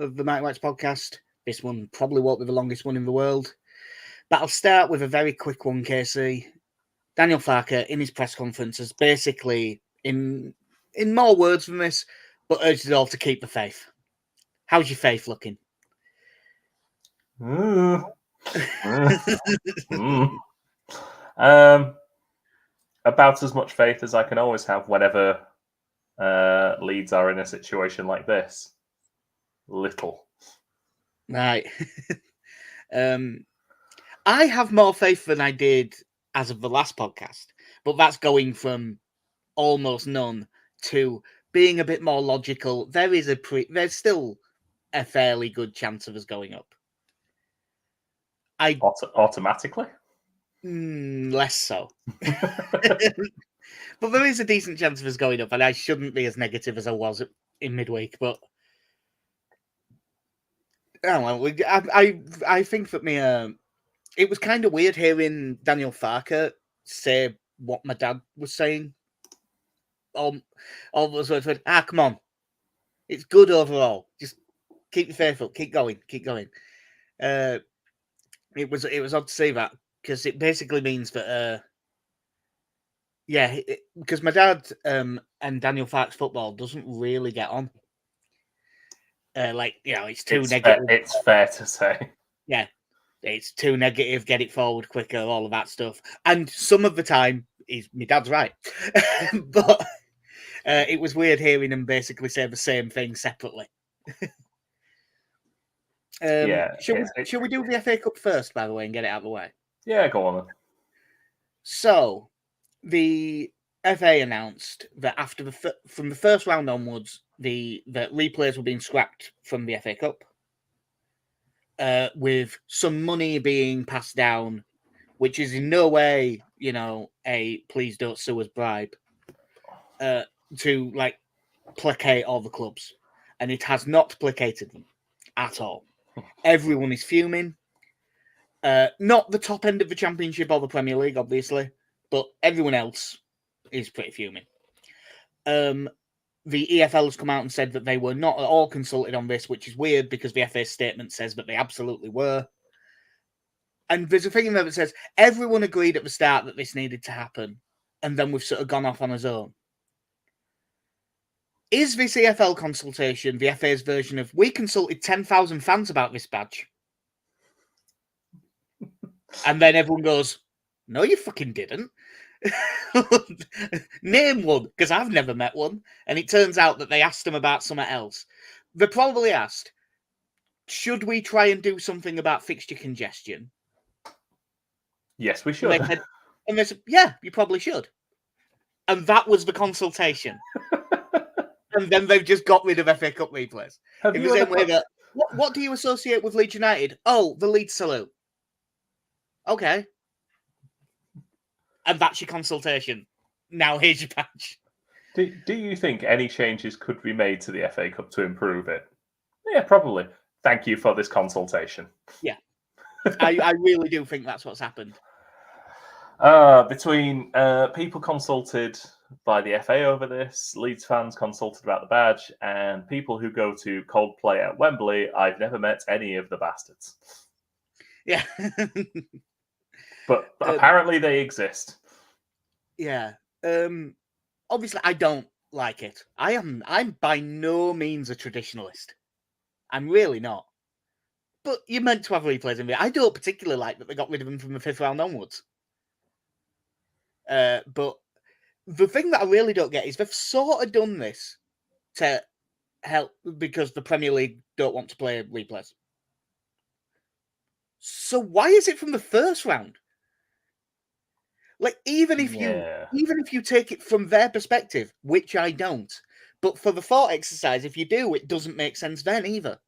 of the Mighty Whites podcast. This one probably won't be the longest one in the world. But I'll start with a very quick one, Casey. Daniel Farke, in his press conference, has basically, in more words than this, but urged us all to keep the faith. How's your faith looking? About as much faith as I can always have whenever Leeds are in a situation like this. Little. Right. I have more faith than I did as of the last podcast, but that's going from almost none to being a bit more logical. There's still a fairly good chance of us going up. Automatically? Less so. But there is a decent chance of us going up, and I shouldn't be as negative as I was in midweek. But I think that it was kind of weird hearing Daniel Farke say what my dad was saying. All those words went, come on. It's good overall. Just keep your faith up. Keep going. It was odd to say that, because it basically means that because my dad and Daniel Farke's football doesn't really get on. It's too negative. It's fair to say. Yeah, it's too negative. Get it forward quicker. All of that stuff. And some of the time, my dad's right. But it was weird hearing him basically say the same thing separately. Shall we do the FA Cup first, by the way, and get it out of the way? Yeah, go on then. So, the FA announced that from the first round onwards, that replays were being scrapped from the FA Cup, with some money being passed down, which is in no way, a please don't sue us bribe, to placate all the clubs, and it has not placated them at all. Everyone is fuming. Not the top end of the Championship or the Premier League, obviously, but everyone else is pretty fuming. The EFL has come out and said that they were not at all consulted on this, which is weird because the FA's statement says that they absolutely were. And there's a thing in there that says everyone agreed at the start that this needed to happen, and then we've sort of gone off on our own. Is this EFL consultation the FA's version of, we consulted 10,000 fans about this badge? And then everyone goes, no, you fucking didn't. Name one, because I've never met one. And it turns out that they asked them about something else. They probably asked, should we try and do something about fixture congestion? Yes, we should. And they said, yeah, you probably should. And that was the consultation. And then they've just got rid of FA Cup replays. In the same way that, what do you associate with Leeds United? Oh, the Leeds salute. Okay. And that's your consultation. Now here's your patch. Do you think any changes could be made to the FA Cup to improve it? Yeah, probably. Thank you for this consultation. Yeah. I really do think that's what's happened. Between people consulted by the FA over this, Leeds fans consulted about the badge, and people who go to Coldplay at Wembley, I've never met any of the bastards. Yeah. But apparently they exist. Yeah. Obviously, I don't like it. I'm by no means a traditionalist. I'm really not. But you're meant to have replays in there. I don't particularly like that they got rid of them from the 5th round onwards. But the thing that I really don't get is they've sort of done this to help because the Premier League don't want to play replays. So why is it from the first round? Even if you take it from their perspective, which I don't, but for the thought exercise, if you do, it doesn't make sense then either.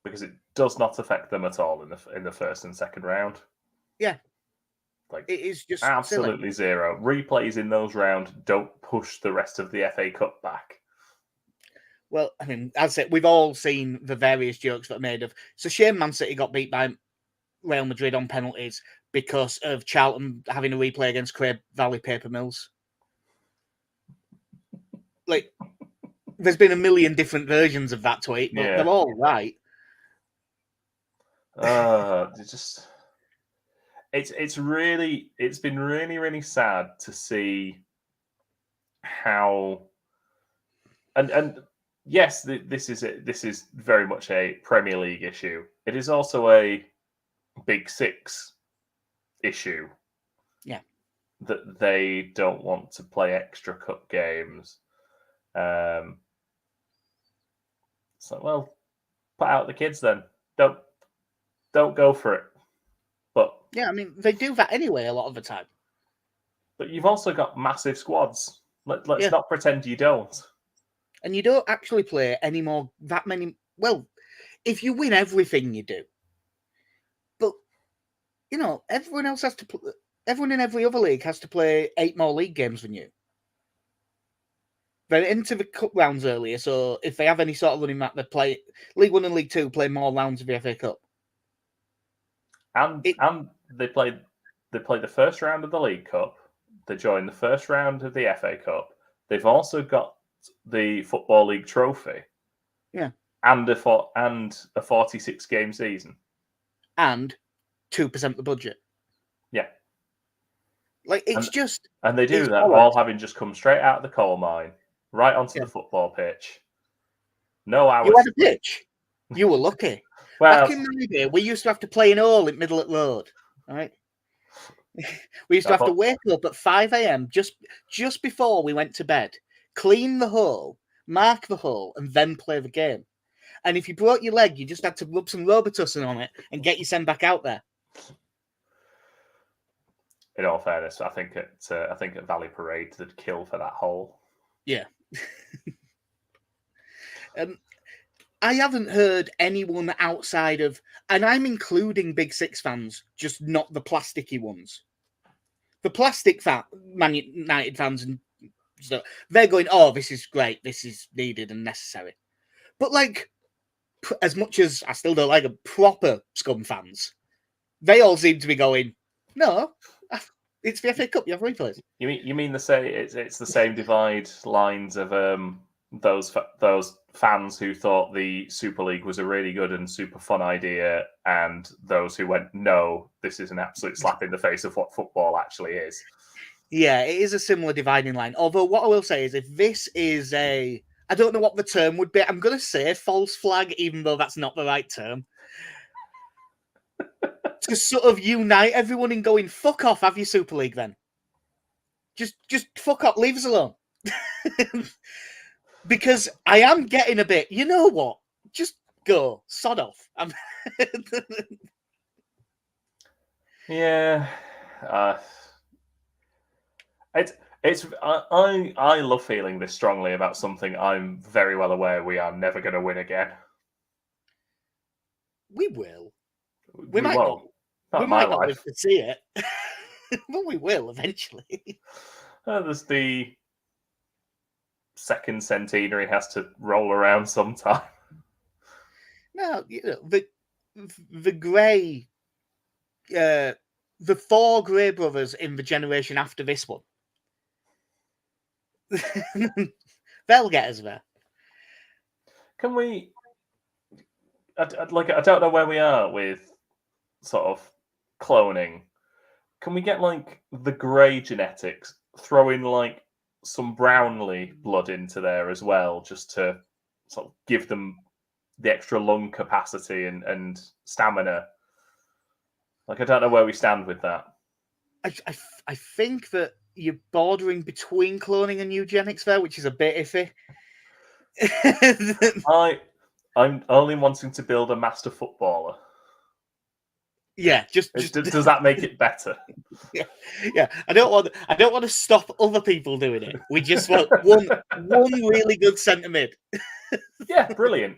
Because it does not affect them at all in the first and second round. Yeah. It is just absolutely silly. Zero. Replays in those rounds don't push the rest of the FA Cup back. Well, I mean, as I said, we've all seen the various jokes that are made of. It's a shame Man City got beat by Real Madrid on penalties because of Charlton having a replay against Cray Valley Paper Mills. there's been a million different versions of that tweet, but they're all right. It's been really sad to see how, and yes, this is very much a Premier League issue. It is also a Big Six issue. Yeah, that they don't want to play extra cup games. So, well, put out the kids then. Don't go for it. But yeah, I mean, they do that anyway a lot of the time. But you've also got massive squads. Let's not pretend you don't. And you don't actually play that many. Well, if you win everything, you do. But everyone else has to. Everyone in every other league has to play 8 more league games than you. They're into the cup rounds earlier, so if they have any sort of running map, they play League 1 and League 2 play more rounds of the FA Cup. And they play the first round of the League Cup. They join the first round of the FA Cup. They've also got the Football League trophy. Yeah. And a 46 game season. And 2% the budget. Yeah. And they do that all having just come straight out of the coal mine, right onto the football pitch. No hours. You had a pitch. You were lucky. Well, back in my day, we used to have to play in all in Middle at Road, right? We used to have to wake up at 5 a.m. just before we went to bed, clean the hole, mark the hole, and then play the game. And if you broke your leg, you just had to rub some Robitussin on it and get you sent back out there. In all fairness, I think at Valley Parade they'd kill for that hole. Yeah. I haven't heard anyone outside of, and I'm including Big Six fans, just not the plasticky ones. The plastic Man United fans and stuff, they're going, "Oh, this is great, this is needed and necessary." But as much as I still don't like a proper scum fans, they all seem to be going, "No, it's the FA Cup. You have replays." You mean it's the same divide lines of those fans who thought the Super League was a really good and super fun idea, and those who went, "No, this is an absolute slap in the face of what football actually is." Yeah, it is a similar dividing line. Although what I will say is, if this is I don't know what the term would be. I'm going to say false flag, even though that's not the right term. To sort of unite everyone in going, fuck off, have your Super League then. Just fuck off, leave us alone. Because I am getting a bit, you know what? Just go, sod off. Yeah. I love feeling this strongly about something I'm very well aware we are never going to win again. We will. We might won't. Not. We might not live to see it, but we will eventually. There's the second centenary has to roll around sometime. No, the Grey, the 4 Grey brothers in the generation after this one. They'll get us there. Can we? I don't know where we are with sort of cloning. Can we get the Grey genetics, throw in some Brownlee blood into there as well, just to sort of give them the extra lung capacity and stamina? I don't know where we stand with that. I think that you're bordering between cloning and eugenics there, which is a bit iffy. I'm only wanting to build a master footballer. Yeah, just does that make it better? Yeah. I don't want to stop other people doing it. We just want one really good centre mid. Yeah, brilliant.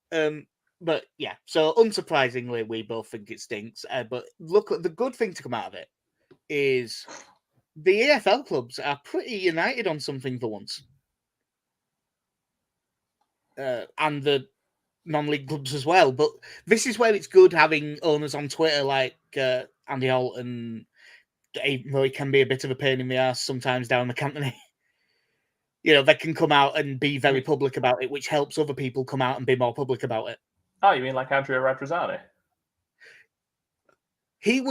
But yeah, so unsurprisingly, we both think it stinks. But look, the good thing to come out of it is the EFL clubs are pretty united on something for once. And the non-league clubs as well. But this is where it's good having owners on Twitter like Andy Holt, and even though he can be a bit of a pain in the ass sometimes down the company. they can come out and be very public about it, which helps other people come out and be more public about it. Oh, you mean like Andrea Radrizzani? He's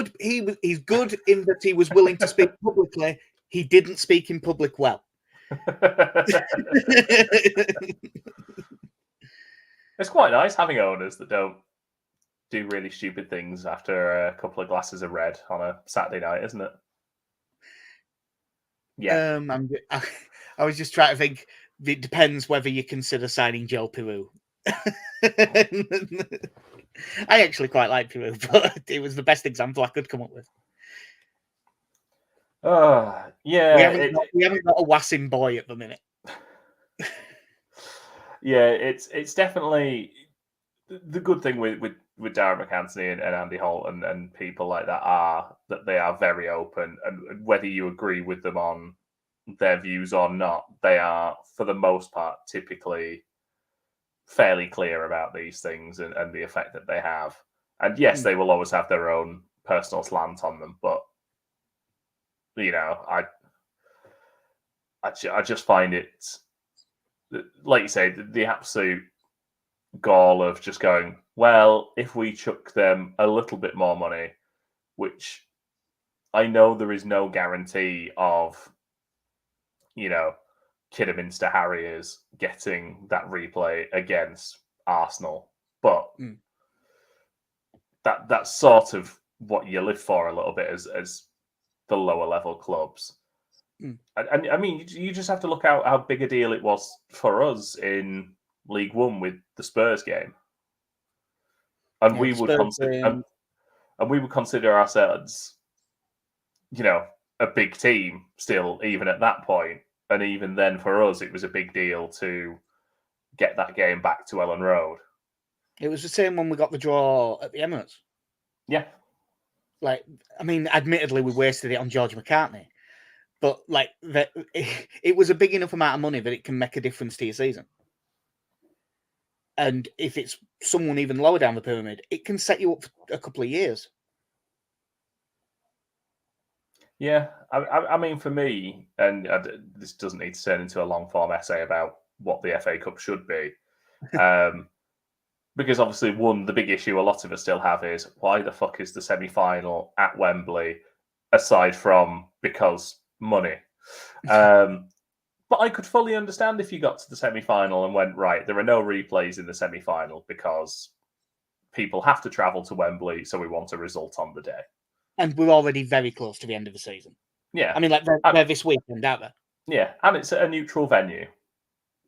good in that he was willing to speak publicly. He didn't speak in public well. It's quite nice having owners that don't do really stupid things after a couple of glasses of red on a Saturday night, isn't it? Yeah. I was just trying to think. It depends whether you consider signing Joe Peru. I actually quite like Peru, but it was the best example I could come up with. Yeah. We haven't got a Wasim boy at the minute. Yeah, it's definitely the good thing with Darren McAntony and Andy Holt and people like that are that they are very open, and whether you agree with them on their views or not, they are for the most part typically fairly clear about these things and the effect that they have. And yes, they will always have their own personal slant on them, but I just find it, like you say, the absolute gall of just going, well, if we chuck them a little bit more money, which I know there is no guarantee of, Kidderminster Harriers getting that replay against Arsenal, but that's sort of what you live for a little bit as the lower level clubs. And I mean, you just have to look out how big a deal it was for us in League One with the Spurs game, and we would consider ourselves, a big team still, even at that point. And even then, for us, it was a big deal to get that game back to Ellen Road. It was the same when we got the draw at the Emirates. Yeah. Admittedly, we wasted it on George McCartney, but it was a big enough amount of money that it can make a difference to your season. And if it's someone even lower down the pyramid, it can set you up for a couple of years. Yeah, I mean, for me, and this doesn't need to turn into a long-form essay about what the FA Cup should be, because obviously, the big issue a lot of us still have is why the fuck is the semi-final at Wembley, aside from because money. But I could fully understand if you got to the semi-final and went, right, there are no replays in the semi-final because people have to travel to Wembley, so we want a result on the day. And we're already very close to the end of the season. Yeah. I mean, they're this weekend, aren't they? Yeah, and it's at a neutral venue.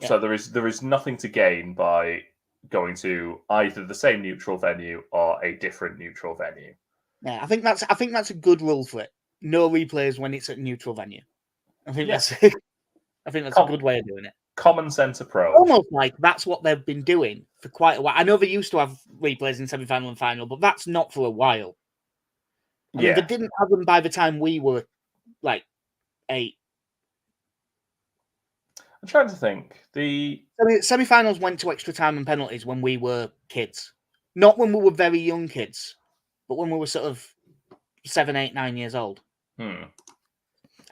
Yeah. So there is nothing to gain by going to either the same neutral venue or a different neutral venue. Yeah, I think that's a good rule for it. No replays when it's at a neutral venue. I think that's a good way of doing it. Common sense approach. Almost like that's what they've been doing for quite a while. I know they used to have replays in semi-final and final, but that's not for a while. I mean, they didn't have them by the time we were 8. I'm trying to think. The semi-finals went to extra time and penalties when we were kids. Not when we were very young kids, but when we were sort of 7, 8, 9 years old. I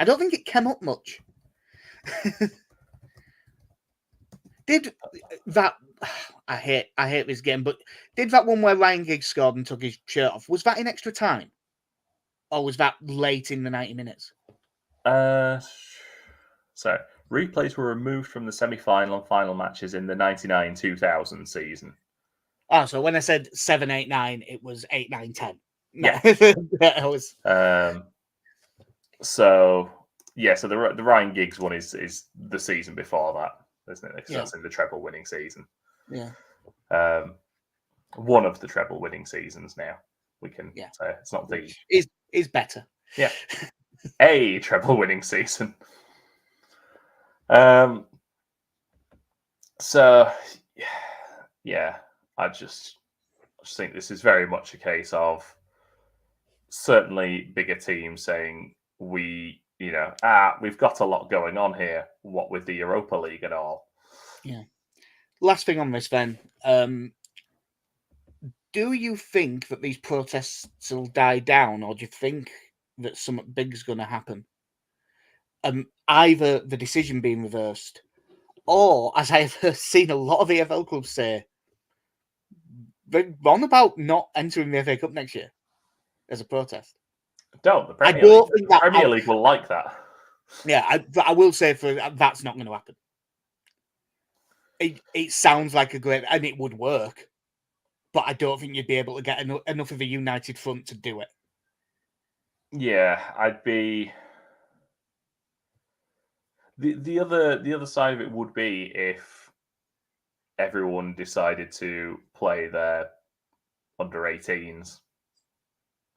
don't think it came up much. Did that... I hate this game, but did that one where Ryan Giggs scored and took his shirt off, was that in extra time? Or was that late in the 90 minutes? So, replays were removed from the semi-final and final matches in the 99-2000 season. Oh, so when I said 7, 8, 9, it was 8, 9, 10. Yeah. That was... So the Ryan Giggs one is the season before that, isn't it? Because that's in the treble-winning season. Yeah. One of the treble-winning seasons now. We can say it's not the... Is better. Yeah. A treble-winning season. So, yeah, I just think this is very much a case of certainly bigger teams saying we've got a lot going on here. What with the Europa League and all. Yeah. Last thing on this, then. Do you think that these protests will die down, or do you think that something big's going to happen? either the decision being reversed, or as I have seen a lot of EFL clubs say, they're on about not entering the FA Cup next year as a protest. The I Premier don't League, think the Premier League will like that. Yeah, I will say that's not going to happen. It sounds like a great, and it would work, but I don't think you'd be able to get enough of a united front to do it. Yeah, I'd be. The other side of it would be if everyone decided to play their under 18s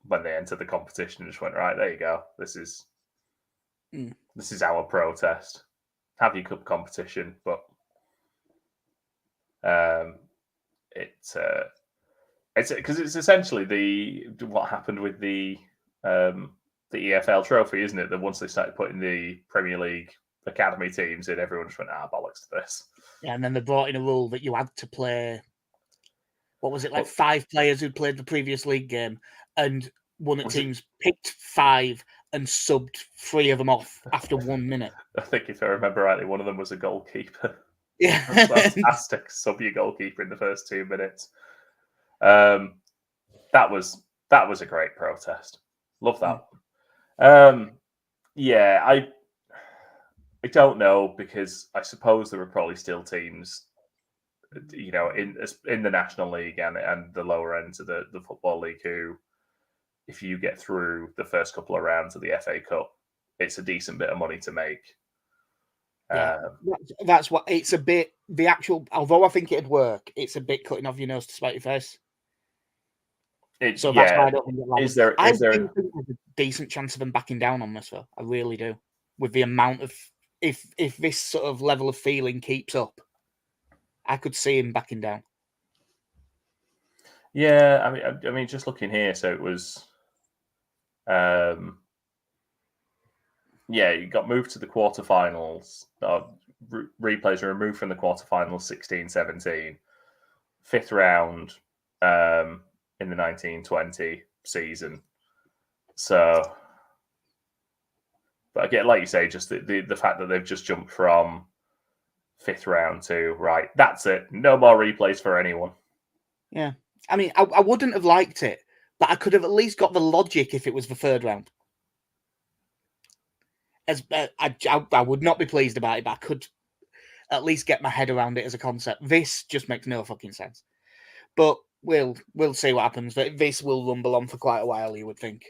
when they entered the competition and just went, right, there you go. This is our protest. Have your cup competition, but it's because it's essentially what happened with the EFL trophy, isn't it? That once they started putting the Premier League academy teams in, everyone just went, bollocks to this. Yeah, and then they brought in a rule that you had to play. What was it, like 5 players who played the previous league game, and one of the teams picked 5 and subbed 3 of them off after 1 minute. I think if I remember rightly, one of them was a goalkeeper. Yeah, that's fantastic. Sub your goalkeeper in the first 2 minutes. That was a great protest. Love that one. Yeah, I don't know, because I suppose there were probably still teams, in the National League and the lower ends of the Football League who, if you get through the first couple of rounds of the FA Cup, it's a decent bit of money to make. Yeah, that's what it's a bit. The actual, although I think it'd work, it's a bit cutting off your nose to spite your face. That's why I don't think it I think there's a decent chance of them backing down on this, though. I really do. With the amount of if this sort of level of feeling keeps up, I could see him backing down. Yeah, I mean, just looking here, so it was, you got moved to the quarterfinals. Replays were removed from the quarterfinals 16-17, 5th round in the 1920 season. So, but again, like you say, just the fact that they've just jumped from 5th round to, right, that's it, no more replays for anyone. Yeah, I mean, I wouldn't have liked it, but I could have at least got the logic if it was the 3rd round. I would not be pleased about it, but I could at least get my head around it as a concept. This just makes no fucking sense. But we'll see what happens. But this will rumble on for quite a while, you would think.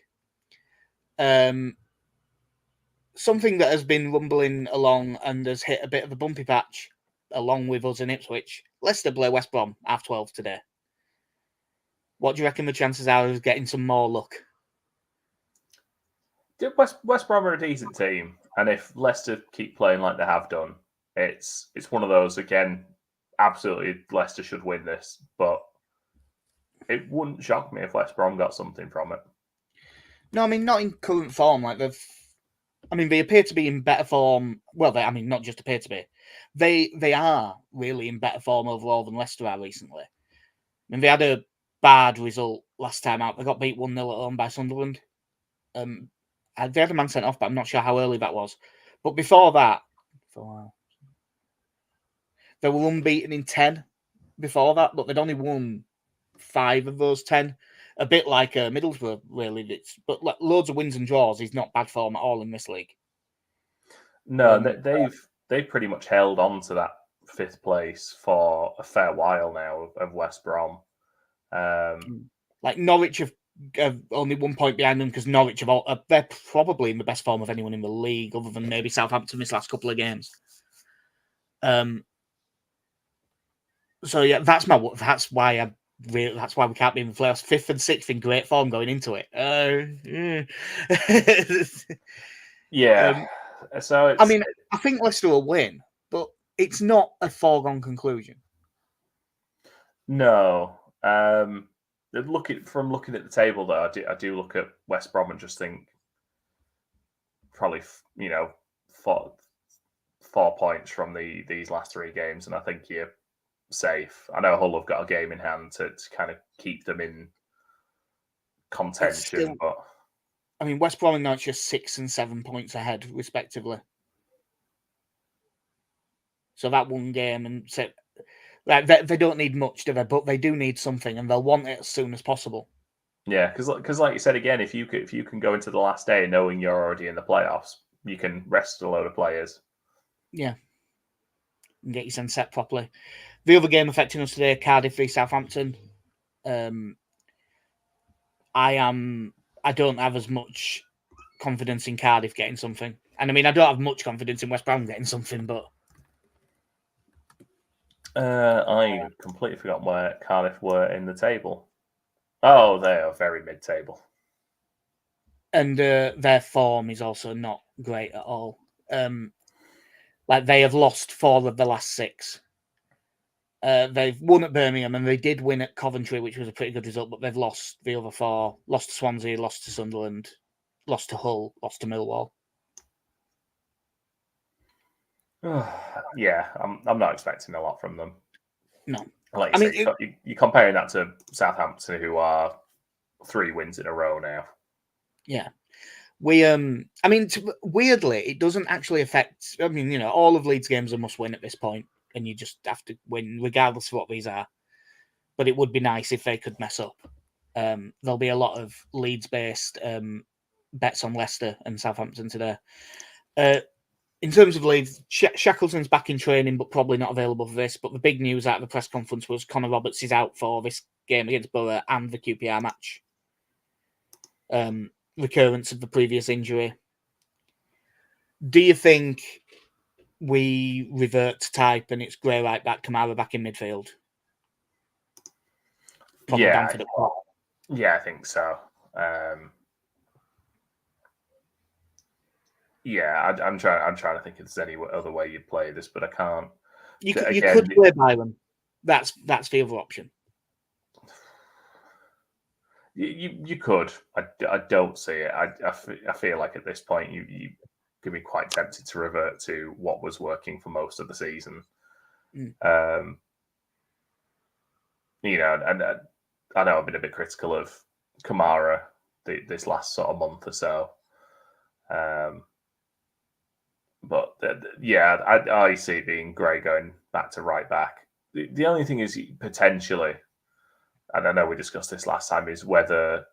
Something that has been rumbling along and has hit a bit of a bumpy patch, along with us in Ipswich. Leicester play West Brom 12:30 today. What do you reckon the chances are of getting some more luck? West Brom are a decent team, and if Leicester keep playing like they have done, it's one of those, again, absolutely Leicester should win this, but it wouldn't shock me if West Brom got something from it. No, I mean, not in current form. They appear to be in better form. Well, not just appear to be. They are really in better form overall than Leicester are recently. I mean, they had a bad result last time out. They got beat 1-0 at home by Sunderland. They had a man sent off, but I'm not sure how early that was. But before that, they were unbeaten in 10 before that, but they'd only won 5 of those 10. A bit like Middlesbrough, really. But loads of wins and draws is not bad form at all in this league. No, they've pretty much held on to that 5th place for a fair while now of West Brom. Like Norwich have only 1 point behind them, because Norwich they're probably in the best form of anyone in the league, other than maybe Southampton this last couple of games. So yeah, that's why we can't be in the playoffs. 5th and 6th in great form going into it. Yeah. So I think Leicester will win, but it's not a foregone conclusion. No. Looking at the table, though, I do look at West Brom and just think probably 4 points from these last 3 games, and I think you're safe. I know Hull have got a game in hand to kind of keep them in contention, but I mean, West Brom and Norwich are 6 and 7 points ahead, respectively. So that one game, and so like they don't need much, do they? But they do need something, and they'll want it as soon as possible. Yeah, because like you said again, if you can go into the last day knowing you're already in the playoffs, you can rest a load of players. Yeah, and get your sense set properly. The other game affecting us today, Cardiff v Southampton. I don't have as much confidence in Cardiff getting something, and I mean I don't have much confidence in West Brom getting something, but I completely forgot where Cardiff were in the table. Oh, they are very mid-table. And their form is also not great at all. Like they have lost 4 of the last 6. They've won at Birmingham and they did win at Coventry, which was a pretty good result, but they've lost the other 4. Lost to Swansea, lost to Sunderland, lost to Hull, lost to Millwall. Yeah, I'm not expecting a lot from them. No. Like you say, you're comparing that to Southampton, who are 3 wins in a row now. Yeah. I mean, weirdly, it doesn't actually affect. I mean, all of Leeds games are must win at this point, and you just have to win regardless of what these are. But it would be nice if they could mess up. There'll be a lot of Leeds-based bets on Leicester and Southampton today. In terms of Leeds, Shackleton's back in training, but probably not available for this. But the big news out of the press conference was Connor Roberts is out for this game against Borough and the QPR match. Recurrence of the previous injury. Do you think we revert to type and it's Gray right back, Kamara back in midfield? Probably Bamford at top. Yeah, I think so. Yeah, I'm trying to think if there's any other way you'd play this, but I can't. You could play Byron. That's the other option. You could. I don't see it. I feel like at this point you could be quite tempted to revert to what was working for most of the season. And I know I've been a bit critical of Kamara this last sort of month or so. But I see it being Gray going back to right back. The only thing is potentially, and I know we discussed this last time, is whether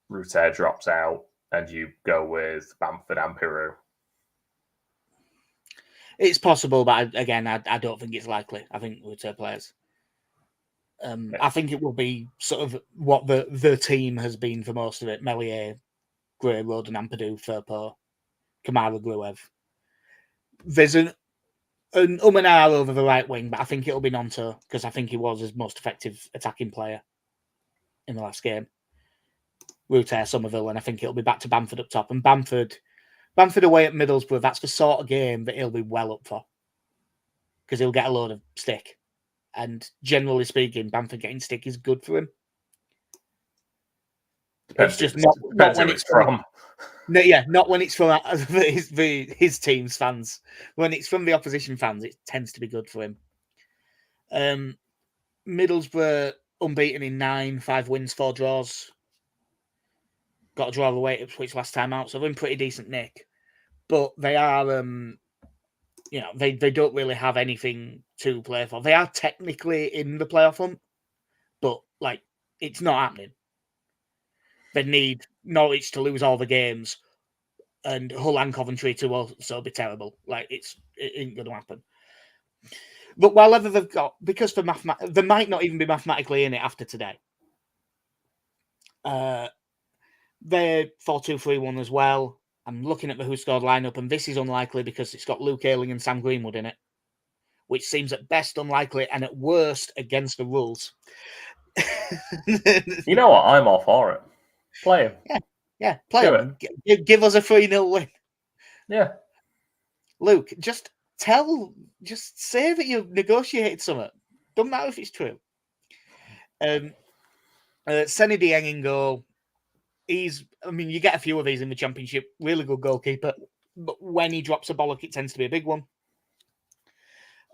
Ruter drops out and you go with Bamford and Peru. It's possible, but again, I don't think it's likely. I think Ruter plays. I think it will be sort of what the team has been for most of it. Meslier, Gray, Roden, Ampadu, Firpo, Kamara, Gruev. There's an and ah over the right wing, but I think it'll be Nonto because I think he was his most effective attacking player in the last game. Ruter, Somerville, and I think it'll be back to Bamford up top. And Bamford away at Middlesbrough, that's the sort of game that he'll be well up for because he'll get a load of stick. And generally speaking, Bamford getting stick is good for him. It's just not when it's from. No, yeah, not when it's from his team's fans. When it's from the opposition fans, it tends to be good for him. Middlesbrough unbeaten in 9, 5 wins, 4 draws. Got a draw away at Ipswich last time out, so they're in pretty decent nick. But they are, they don't really have anything to play for. They are technically in the playoff hunt, but it's not happening. They need Norwich to lose all the games and Hull and Coventry to also be terrible. It ain't going to happen. But whatever they've got, because they might not even be mathematically in it after today. They're 4-2-3-1 as well. I'm looking at the who scored lineup, and this is unlikely because it's got Luke Ayling and Sam Greenwood in it, which seems at best unlikely and at worst against the rules. You know what? I'm all for it. Play him. Yeah, play him. Give us a 3-0 win. Yeah. Luke, just say that you've negotiated something. Doesn't matter if it's true. Seny Dieng in goal. You get a few of these in the Championship. Really good goalkeeper. But when he drops a bollock, it tends to be a big one.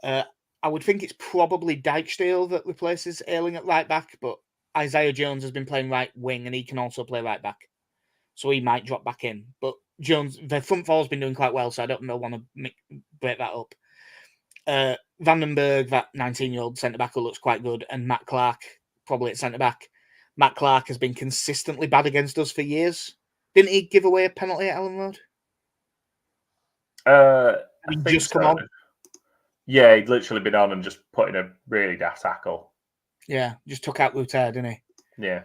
I would think it's probably Dijksteel that replaces Ayling at right back, but Isaiah Jones has been playing right wing and he can also play right back. so he might drop back in. But Jones, the front four's been doing quite well, so I don't want to break that up. Vandenberg, that 19-year-old centre-back who looks quite good, and Matt Clark, probably at centre-back. Matt Clark has been consistently bad against us for years. Didn't he give away a penalty at Ellen Road? I think just come on. Yeah, he'd literally been on and just put in a really daft tackle. Yeah, just took out Luther, didn't he? Yeah.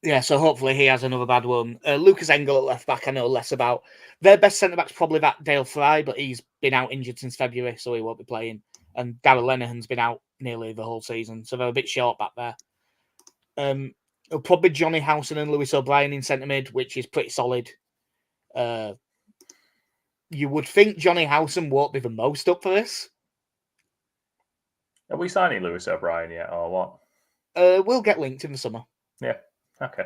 Yeah, so hopefully he has another bad one. Lucas Engel at left back, I know less about. Their best centre back's probably that Dale Fry, but he's been out injured since February, so he won't be playing. And Darrell Lenihan's been out nearly the whole season, so they're a bit short back there. It'll probably Johnny Howson and Lewis O'Brien in centre mid, which is pretty solid. You would think Johnny Howson won't be the most up for this. Are we signing Lewis O'Brien yet, or what? We'll get linked in the summer. Yeah. Okay.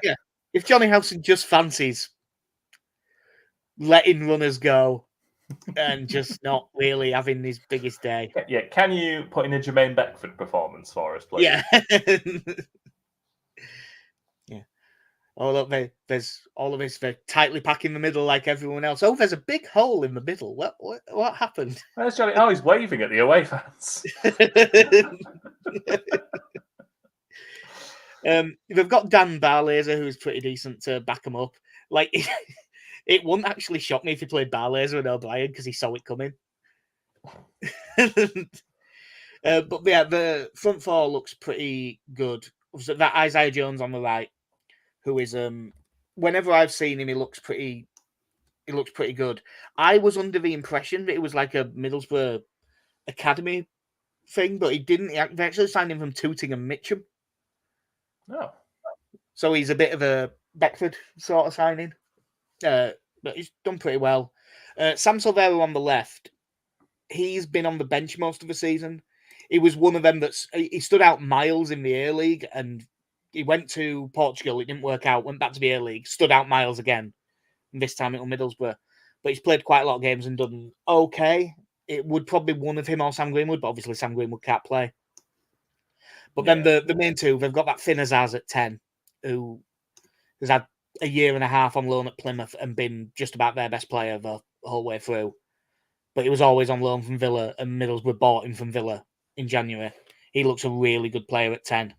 Yeah. If Johnny Howson just fancies letting runners go and just not really having his biggest day. Yeah. Can you put in a Jermaine Beckford performance for us, please? Yeah. Yeah. Oh, look, there's all of this. They're tightly packed in the middle like everyone else. Oh, there's a big hole in the middle. What happened? Where's Johnny? Oh, he's waving at the away fans. They've got Dan Barlaser, who's pretty decent to back him up. Like, it wouldn't actually shock me if he played Barlaser and O'Brien because he saw it coming. But yeah, the front four looks pretty good. That Isaiah Jones on the right, who is whenever I've seen him, he looks pretty good. I was under the impression that it was like a Middlesbrough academy thing, but he didn't. They actually signed him from Tooting and Mitcham. Oh. So he's a bit of a Beckford sort of signing. But he's done pretty well. Sam Silvera on the left, he's been on the bench most of the season. He was one of them he stood out miles in the A League, and he went to Portugal. It didn't work out. Went back to the A League, stood out miles again. And this time it was Middlesbrough. But he's played quite a lot of games and done okay. It would probably be one of him or Sam Greenwood, but obviously Sam Greenwood can't play. But then the main two, they've got that Finn Azaz at 10, who has had a year and a half on loan at Plymouth and been just about their best player the whole way through. But he was always on loan from Villa, and Middlesbrough bought him from Villa in January. He looks a really good player at 10.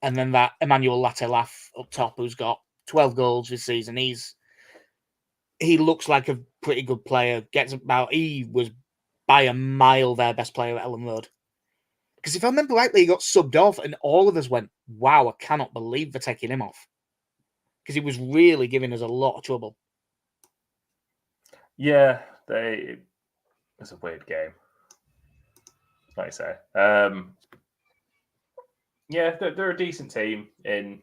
And then that Emmanuel Latelaf up top, who's got 12 goals this season. He looks like a pretty good player. He was by a mile their best player at Ellen Road. Because if I remember rightly, he got subbed off, and all of us went, wow, I cannot believe they're taking him off. Because he was really giving us a lot of trouble. Yeah, it's a weird game, like I say. Yeah, they're a decent team in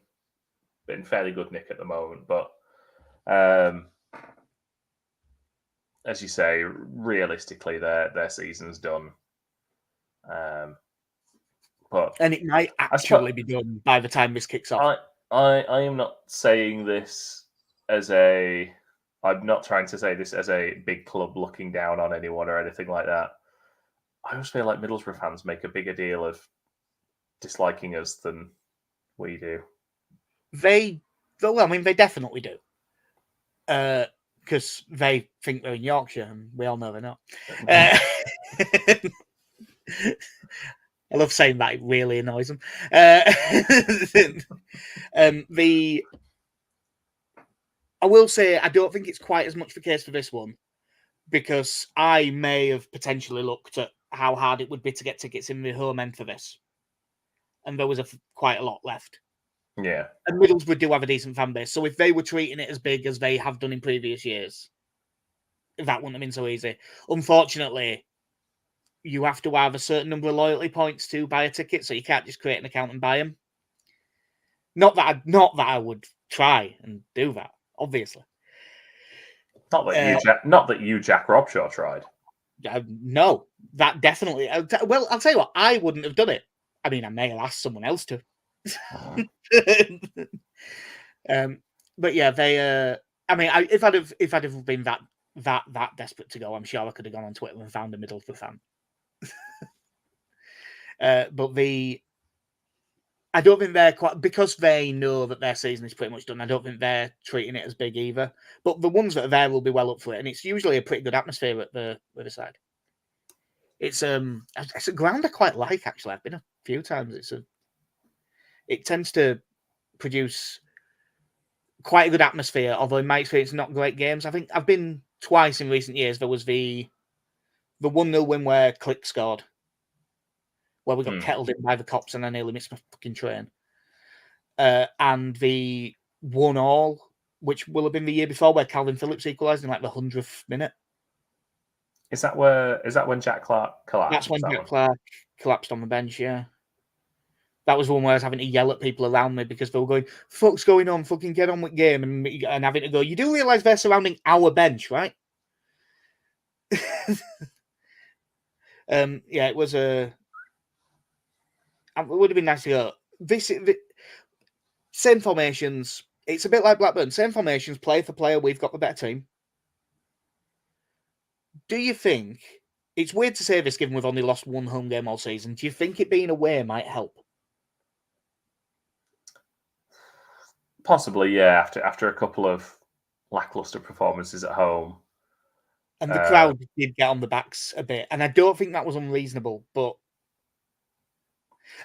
fairly good nick at the moment, but as you say, realistically, their season's done. And it might actually be done by the time this kicks off. I am not saying this I'm not trying to say this as a big club looking down on anyone or anything like that. I always feel like Middlesbrough fans make a bigger deal of disliking us than we do. They definitely do. Because they think they're in Yorkshire, and we all know they're not. I love saying that; it really annoys them. I will say I don't think it's quite as much the case for this one, because I may have potentially looked at how hard it would be to get tickets in the home end for this, and there was quite a lot left. Yeah, and Middlesbrough do have a decent fan base, so if they were treating it as big as they have done in previous years, that wouldn't have been so easy. Unfortunately, you have to have a certain number of loyalty points to buy a ticket, so you can't just create an account and buy them. Not that I would try and do that, obviously. Not that you, Jack Robshaw, tried. No, that definitely. Well, I'll tell you what, I wouldn't have done it. I mean, I may have asked someone else to. But yeah, they. I mean, if I'd have been that desperate to go, I'm sure I could have gone on Twitter and found a Middlesbrough fan. But I don't think they're quite, because they know that their season is pretty much done. I don't think they're treating it as big either. But the ones that are there will be well up for it, and it's usually a pretty good atmosphere at the Riverside. It's a ground I quite like, actually. I've been a few times. It tends to produce quite a good atmosphere, although in my experience, not great games. I think I've been twice in recent years. There was the 1-0 win where Click scored, where we got kettled in by the cops and I nearly missed my fucking train. And the 1-1, which will have been the year before, where Calvin Phillips equalised in like the 100th minute. Is that when Jack Clark collapsed? That's when Jack Clark collapsed on the bench, yeah. That was one where I was having to yell at people around me because they were going, "Fuck's going on? Fucking get on with game," and having to go, "You do realise they're surrounding our bench, right?" Yeah, it was it would have been nice to go. Same formations. It's a bit like Blackburn. Same formations, player for player. We've got the better team. Do you think it's weird to say this, given we've only lost one home game all season? Do you think it being away might help? Possibly, yeah. After a couple of lackluster performances at home, and the crowd did get on the backs a bit, and I don't think that was unreasonable. But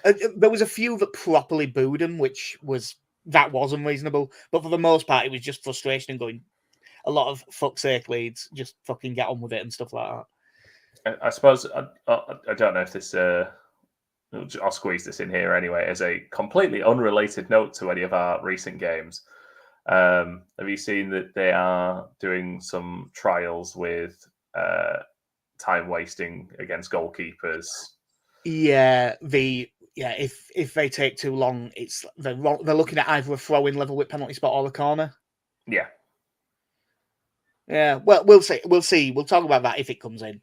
there was a few that properly booed him, which was unreasonable. But for the most part, it was just frustration and going, a lot of fuck's sake, Leeds, just fucking get on with it and stuff like that. I suppose I don't know if this. I'll squeeze this in here anyway as a completely unrelated note to any of our recent games. Have you seen that they are doing some trials with time wasting against goalkeepers? Yeah, if they take too long, they're looking at either a throw-in level with penalty spot or the corner. Yeah. Yeah, well, we'll see. We'll talk about that if it comes in.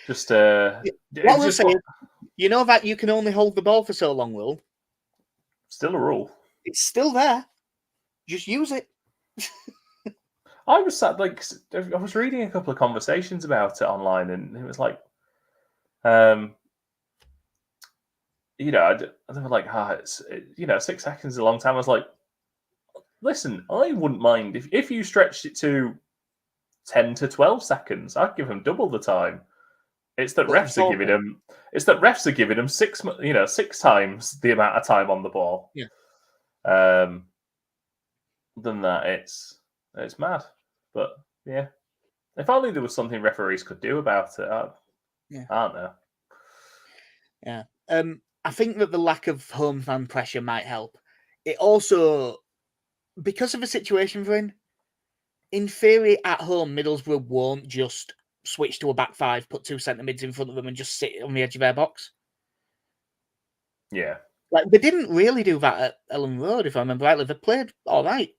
Just what we'll say, you know that you can only hold the ball for so long, Will. Still a rule. It's still there. Just use it. I was I was reading a couple of conversations about it online, and it was like, they were like, it's 6 seconds is a long time. I was like, listen, I wouldn't mind if you stretched it to 10 to 12 seconds. I'd give them double the time. It's that refs are giving them. It's that refs are giving them 6 times the amount of time on the ball. Yeah. Than that, it's mad. But yeah, if only there was something referees could do about it. Aren't there? Yeah. I think that the lack of home fan pressure might help. It also, because of the situation we're in theory, at home, Middlesbrough won't just switch to a back five, put 2 centre mids in front of them, and just sit on the edge of their box. Yeah. Like, they didn't really do that at Ellen Road, if I remember rightly. They played all right.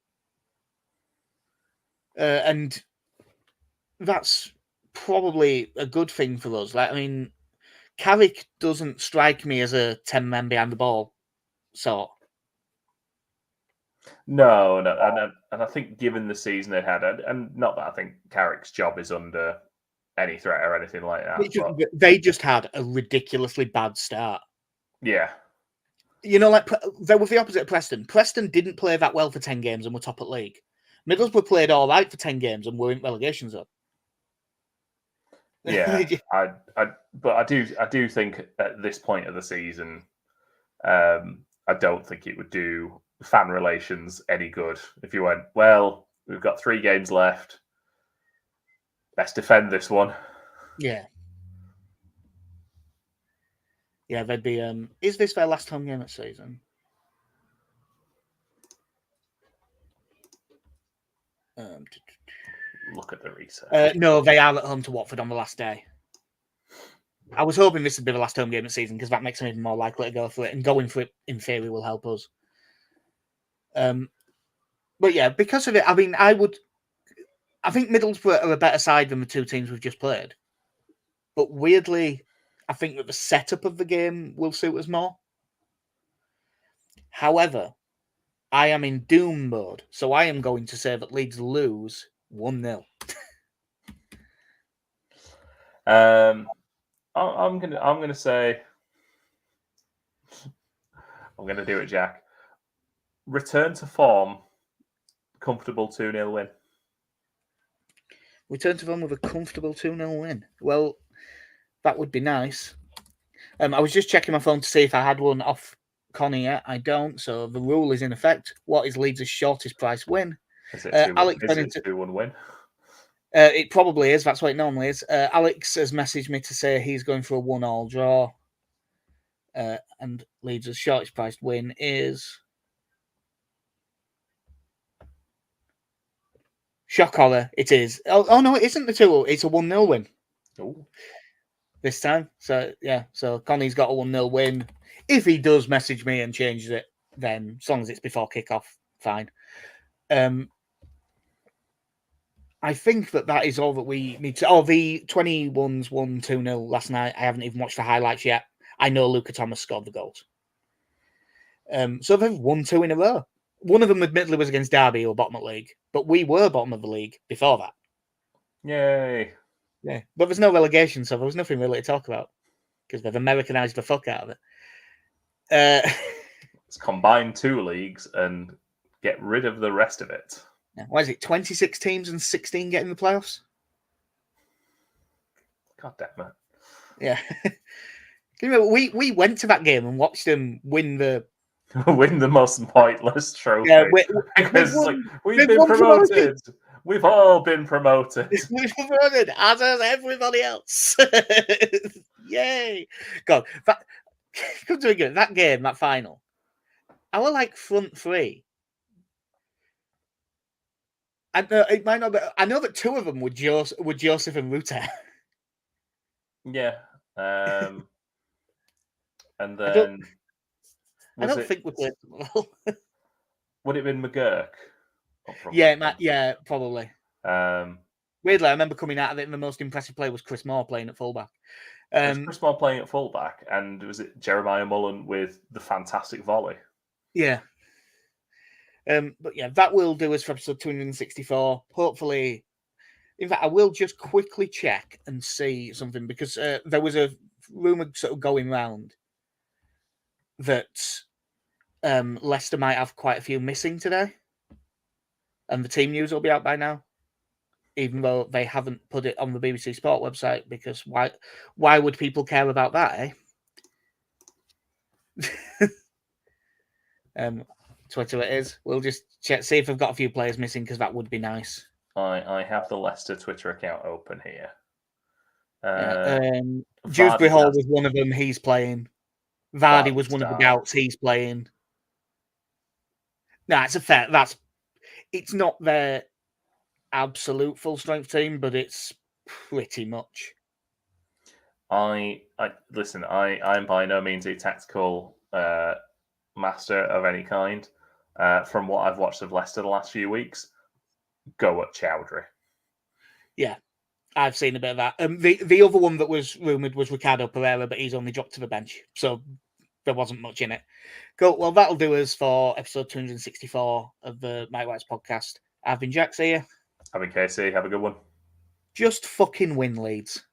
And that's probably a good thing for us. Like, I mean, Carrick doesn't strike me as a 10 men behind the ball sort. No, and I think given the season they had, and not that I think Carrick's job is under any threat or anything like that. They just had a ridiculously bad start. Yeah. Like they were the opposite of Preston. Preston didn't play that well for 10 games and were top at league. Middlesbrough played all right for 10 games and were in relegation zone. Yeah, but I do think at this point of the season, I don't think it would do fan relations any good if you went, well, we've got 3 games left. Let's defend this one. Yeah. Yeah, they'd be. Is this their last home game of the season? Look at the research. No, they are at home to Watford on the last day. I was hoping this would be the last home game of the season because that makes them even more likely to go for it, and going for it in theory will help us. But yeah, because of it, I mean, I think Middlesbrough are a better side than the 2 teams we've just played. But weirdly, I think that the setup of the game will suit us more. However, I am in doom mode, so I am going to say that Leeds lose 1-0. I'm gonna say I'm going to do it, Jack. Return to form. Comfortable 2-0 win. Return to form with a comfortable 2-0 win. Well, that would be nice. I was just checking my phone to see if I had one off Connie yet. I don't, so the rule is in effect. What is Leeds' shortest price win? Is it 2-1 win? It probably is. That's what it normally is. Alex has messaged me to say he's going for a 1-1 draw. And Leeds' shortest priced win is... Shock horror, it is. Oh no, it isn't the 2-0. It's a 1-0 win. Ooh. This time. So, yeah. So, Connie's got a 1-0 win. If he does message me and changes it, then as long as it's before kickoff, fine. I think that is all that we need to... Oh, the 21s won 2-0 last night. I haven't even watched the highlights yet. I know Luca Thomas scored the goals. So they've won 2 in a row. One of them admittedly was against Derby, who were bottom of the league. But we were bottom of the league before that. Yay. Yeah. But there's no relegation, so there was nothing really to talk about. Because they've Americanized the fuck out of it. Let's combine 2 leagues and get rid of the rest of it. What is it? 26 teams and 16 get in the playoffs? God damn it. Yeah. Can you remember, we went to that game and watched them win the most pointless trophy. Yeah, because we've been promoted. We've all been promoted. We've been promoted, as has everybody else. Yay! God, come to think that game, that final. Our front three. It might not be, I know that 2 of them were Joseph and Ruta. Yeah. And then I don't think we played well. Would it have been McGurk? Yeah, probably. Weirdly, I remember coming out of it and the most impressive player was Chris Moore playing at fullback. Was Chris Moore playing at fullback, and was it Jeremiah Mullen with the fantastic volley? Yeah. But yeah, that will do us for episode 264. Hopefully, in fact, I will just quickly check and see something, because there was a rumour sort of going round that Leicester might have quite a few missing today, and the team news will be out by now, even though they haven't put it on the BBC Sport website, because why would people care about that, eh? Twitter it is. We'll just check, see if I've got a few players missing, because that would be nice. I have the Leicester Twitter account open here. Dewsbury Hall was one of them. He's playing. Vardy was one of the doubts. He's playing. No, it's a fair. It's not their absolute full strength team, but it's pretty much. Listen. I'm by no means a tactical master of any kind. From what I've watched of Leicester the last few weeks, go at Chowdhury. Yeah, I've seen a bit of that. The other one that was rumoured was Ricardo Pereira, but he's only dropped to the bench, so there wasn't much in it. Cool. Well, that'll do us for episode 264 of the Mike White's podcast. I've been Jack. See you. I've been Casey. Have a good one. Just fucking win, Leeds.